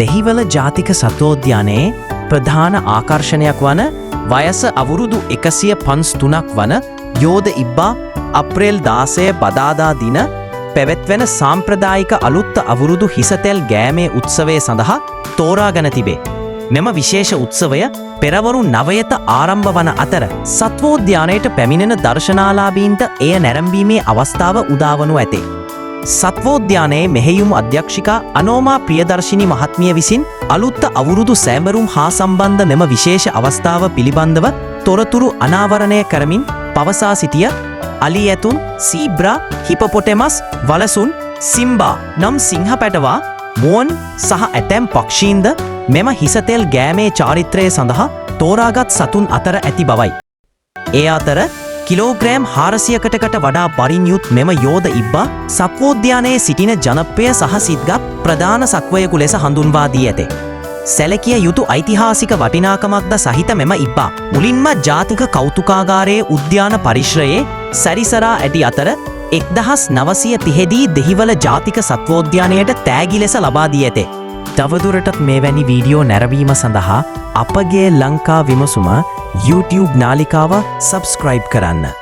දෙහිවල ජාතික සත්වෝද්‍යානයේ ප්‍රධාන ආකර්ෂණයක් වන වයස අවුරුදු 153ක් වන යෝධ ඉබ්බා අප්‍රේල් 16 බදාදා දින පැවැත්වෙන සාම්ප්‍රදායික අලුත් අවුරුදු හිසතෙල් ගෑමේ උත්සවය සඳහා තෝරාගෙන තිබේ. මෙම විශේෂ උත්සවය පෙරවරු 9ට ආරම්භ වන අතර සත්වෝද්‍යානයට පැමිණෙන දර්ශනාලාභීන්ට එය නැරඹීමේ අවස්ථාව උදාවනු ඇතේ. සත්වෝද්‍යානයේ මෙහෙයුම් අධ්‍යක්ෂිකා අනෝමා ප්‍රියදර්ශිනි මහත්මිය විසින් අලුත් අවුරුදු සැමරුම් හා සම්බන්ධ මෙම විශේෂ අවස්ථාව පිළිබඳව තොරතුරු අනාවරණය කරමින් පවසා සිටිය අලි ඇතුන්, සීබ්‍රා, හිපොපොටෙමස්, වලසුන්, සිම්බා නම් සිංහ පැටවා, මුවන් සහ ඇතැම් පක්ෂීන්ද මෙම හිසතෙල් ගෑමේ චාරිත්‍රය සඳහා තෝරාගත් සතුන් අතර ඇති බවයි. ඒ අතර කිලෝග්‍රෑම් 400කට වඩා බරින් යුත් මෙම යෝධ ඉබ්බා සත්වෝද්‍යානයේ සිටින ජනප්‍රිය සහ සිත්ගත් ප්‍රධාන සත්වයෙකු ලෙස හඳුන්වා දී ඇතේ. සැලකිය යුතු ඓතිහාසික වටිනාකමක්ද සහිත මෙම ඉබ්බා මුලින්ම ජාතික කෞතුකාගාරයේ උද්‍යාන පරිශ්‍රයේ සැරිසරා ඇති අතර 1930 දී දෙහිවල ජාතික සත්වෝද්‍යානයට තෑගි ලෙස ලබා දී ඇතේ. තවදුරටත් මෙවැනි වීඩියෝ නැරඹීම සඳහා අපගේ ලංකා විමසුම YouTube නාලිකාව සබ්ස්ක්‍රයිබ් කරන්න.